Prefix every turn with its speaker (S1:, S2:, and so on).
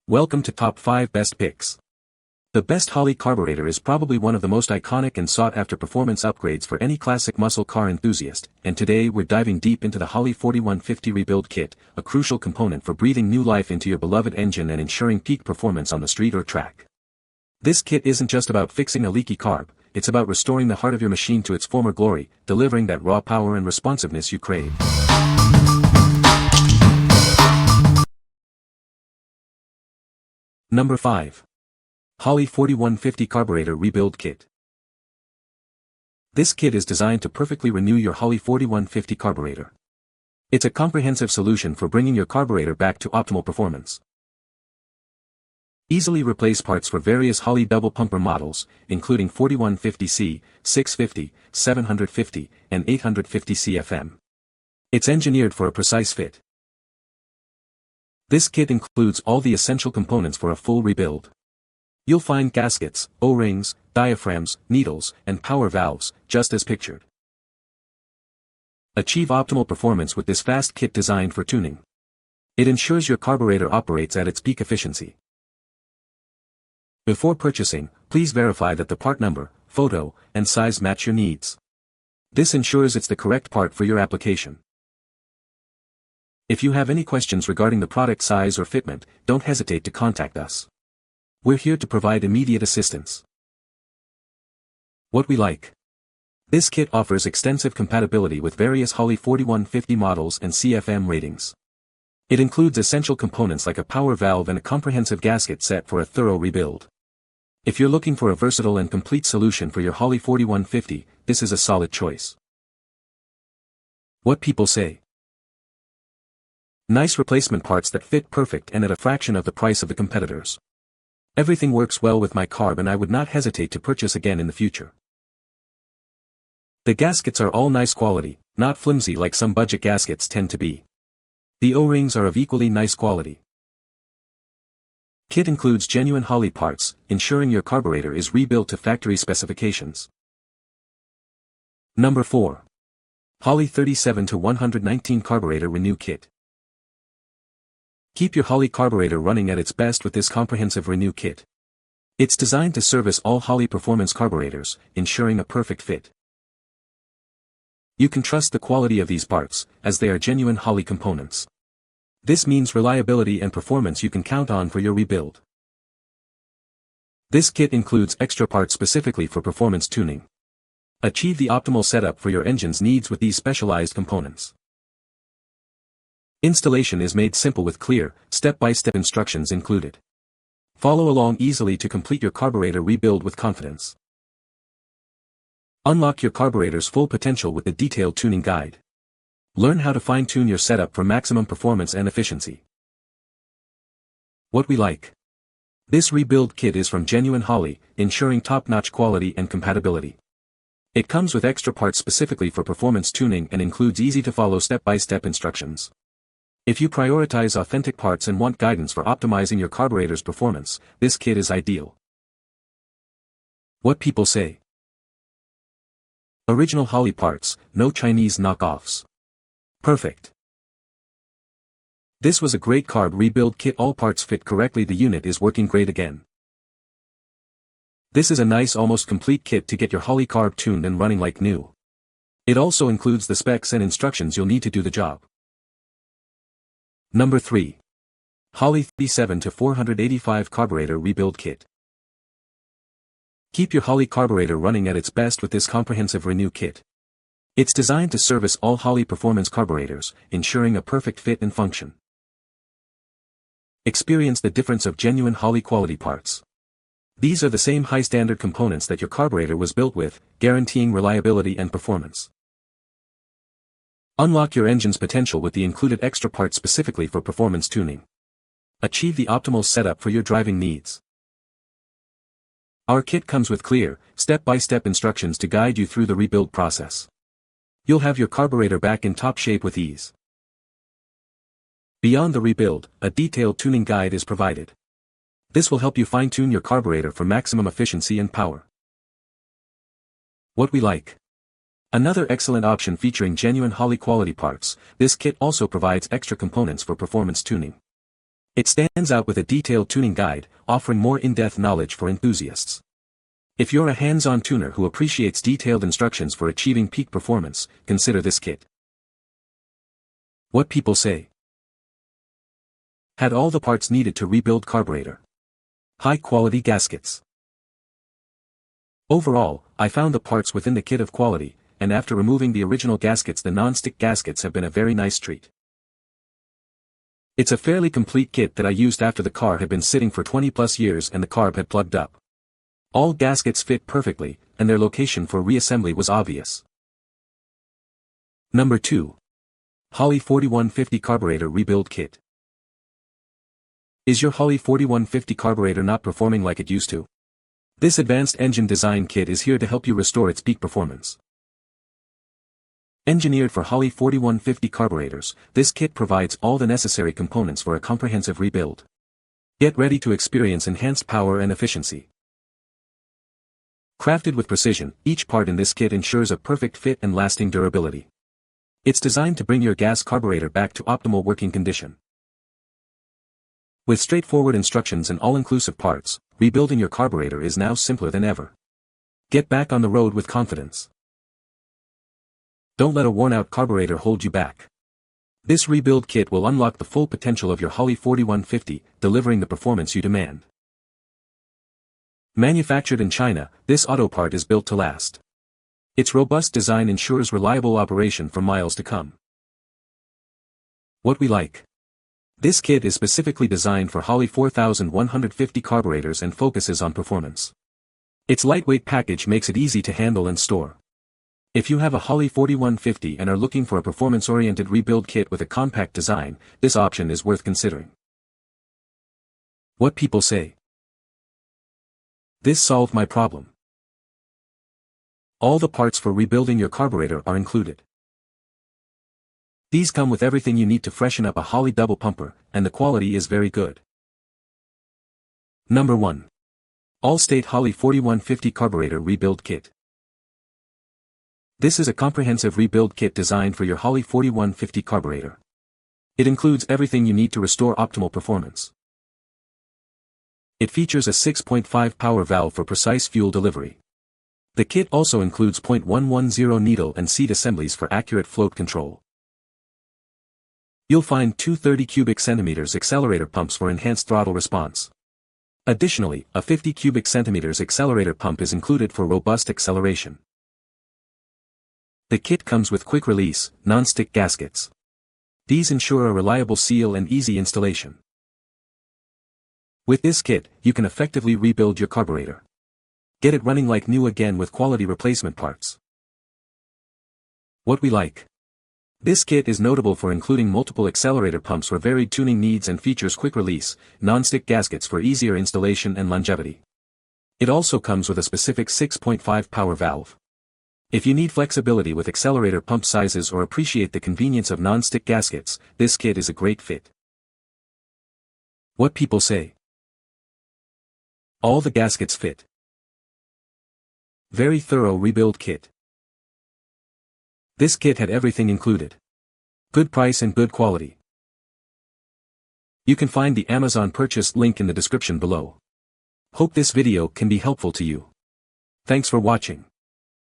S1: Welcome to Top 5 Best Picks. The best Holley Carburetor is probably one of the most iconic and sought-after performance upgrades for any classic muscle car enthusiast, and today we're diving deep into the Holley 4150 Rebuild Kit, a crucial component for breathing new life into your beloved engine and ensuring peak performance on the street or track. This kit isn't just about fixing a leaky carb, it's about restoring the heart of your machine to its former glory, delivering that raw power and responsiveness you crave. Number 5. Holley 4150 Carburetor Rebuild Kit. This kit is designed to perfectly renew your Holley 4150 carburetor. It's a comprehensive solution for bringing your carburetor back to optimal performance. Easily replace parts for various Holley double pumper models, including 4150C, 650, 750, and 850 CFM. It's engineered for a precise fit. This kit includes all the essential components for a full rebuild. You'll find gaskets, O-rings, diaphragms, needles, and power valves, just as pictured. Achieve optimal performance with this fast kit designed for tuning. It ensures your carburetor operates at its peak efficiency. Before purchasing, please verify that the part number, photo, and size match your needs. This ensures it's the correct part for your application. If you have any questions regarding the product size or fitment, don't hesitate to contact us. We're here to provide immediate assistance. What we like. This kit offers extensive compatibility with various Holley 4150 models and CFM ratings. It includes essential components like a power valve and a comprehensive gasket set for a thorough rebuild. If you're looking for a versatile and complete solution for your Holley 4150, this is a solid choice. What people say. Nice replacement parts that fit perfect and at a fraction of the price of the competitors. Everything works well with my carb and I would not hesitate to purchase again in the future. The gaskets are all nice quality, not flimsy like some budget gaskets tend to be. The O-rings are of equally nice quality. Kit includes genuine Holley parts, ensuring your carburetor is rebuilt to factory specifications. Number 4. Holley 37-119 Carburetor Renew Kit. Keep your Holley carburetor running at its best with this comprehensive renew kit. It's designed to service all Holley performance carburetors, ensuring a perfect fit. You can trust the quality of these parts, as they are genuine Holley components. This means reliability and performance you can count on for your rebuild. This kit includes extra parts specifically for performance tuning. Achieve the optimal setup for your engine's needs with these specialized components. Installation is made simple with clear, step-by-step instructions included. Follow along easily to complete your carburetor rebuild with confidence. Unlock your carburetor's full potential with a detailed tuning guide. Learn how to fine-tune your setup for maximum performance and efficiency. What we like. This rebuild kit is from genuine Holley, ensuring top-notch quality and compatibility. It comes with extra parts specifically for performance tuning and includes easy-to-follow step-by-step instructions. If you prioritize authentic parts and want guidance for optimizing your carburetor's performance, this kit is ideal. What people say. Original Holley parts, no Chinese knockoffs. Perfect. This was a great carb rebuild kit, all parts fit correctly, the unit is working great again. This is a nice almost complete kit to get your Holley carb tuned and running like new. It also includes the specs and instructions you'll need to do the job. Number 3. Holley 37-485 Carburetor Rebuild Kit. Keep your Holley carburetor running at its best with this comprehensive renew kit. It's designed to service all Holley performance carburetors, ensuring a perfect fit and function. Experience the difference of genuine Holley quality parts. These are the same high-standard components that your carburetor was built with, guaranteeing reliability and performance. Unlock your engine's potential with the included extra parts specifically for performance tuning. Achieve the optimal setup for your driving needs. Our kit comes with clear, step-by-step instructions to guide you through the rebuild process. You'll have your carburetor back in top shape with ease. Beyond the rebuild, a detailed tuning guide is provided. This will help you fine-tune your carburetor for maximum efficiency and power. What we like. Another excellent option featuring genuine Holley quality parts, this kit also provides extra components for performance tuning. It stands out with a detailed tuning guide, offering more in-depth knowledge for enthusiasts. If you're a hands-on tuner who appreciates detailed instructions for achieving peak performance, consider this kit. What people say. Had all the parts needed to rebuild carburetor. High-quality gaskets. Overall, I found the parts within the kit of quality, and after removing the original gaskets, the non-stick gaskets have been a very nice treat. It's a fairly complete kit that I used after the car had been sitting for 20+ years and the carb had plugged up. All gaskets fit perfectly, and their location for reassembly was obvious. Number 2. Holley 4150 Carburetor Rebuild Kit. Is your Holley 4150 carburetor not performing like it used to? This advanced engine design kit is here to help you restore its peak performance. Engineered for Holley 4150 carburetors, this kit provides all the necessary components for a comprehensive rebuild. Get ready to experience enhanced power and efficiency. Crafted with precision, each part in this kit ensures a perfect fit and lasting durability. It's designed to bring your gas carburetor back to optimal working condition. With straightforward instructions and all-inclusive parts, rebuilding your carburetor is now simpler than ever. Get back on the road with confidence. Don't let a worn-out carburetor hold you back. This rebuild kit will unlock the full potential of your Holley 4150, delivering the performance you demand. Manufactured in China, this auto part is built to last. Its robust design ensures reliable operation for miles to come. What we like. This kit is specifically designed for Holley 4150 carburetors and focuses on performance. Its lightweight package makes it easy to handle and store. If you have a Holley 4150 and are looking for a performance-oriented rebuild kit with a compact design, this option is worth considering. What people say. This solved my problem. All the parts for rebuilding your carburetor are included. These come with everything you need to freshen up a Holley double pumper, and the quality is very good. Number 1. Allstate Holley 4150 Carburetor Rebuild Kit. This is a comprehensive rebuild kit designed for your Holley 4150 carburetor. It includes everything you need to restore optimal performance. It features a 6.5 power valve for precise fuel delivery. The kit also includes .110 needle and seat assemblies for accurate float control. You'll find two 30 cubic centimeters accelerator pumps for enhanced throttle response. Additionally, a 50 cubic centimeters accelerator pump is included for robust acceleration. The kit comes with quick-release, non-stick gaskets. These ensure a reliable seal and easy installation. With this kit, you can effectively rebuild your carburetor. Get it running like new again with quality replacement parts. What we like. This kit is notable for including multiple accelerator pumps for varied tuning needs and features quick-release, non-stick gaskets for easier installation and longevity. It also comes with a specific 6.5 power valve. If you need flexibility with accelerator pump sizes or appreciate the convenience of non-stick gaskets, this kit is a great fit. What people say. All the gaskets fit. Very thorough rebuild kit. This kit had everything included. Good price and good quality. You can find the Amazon purchase link in the description below. Hope this video can be helpful to you. Thanks for watching.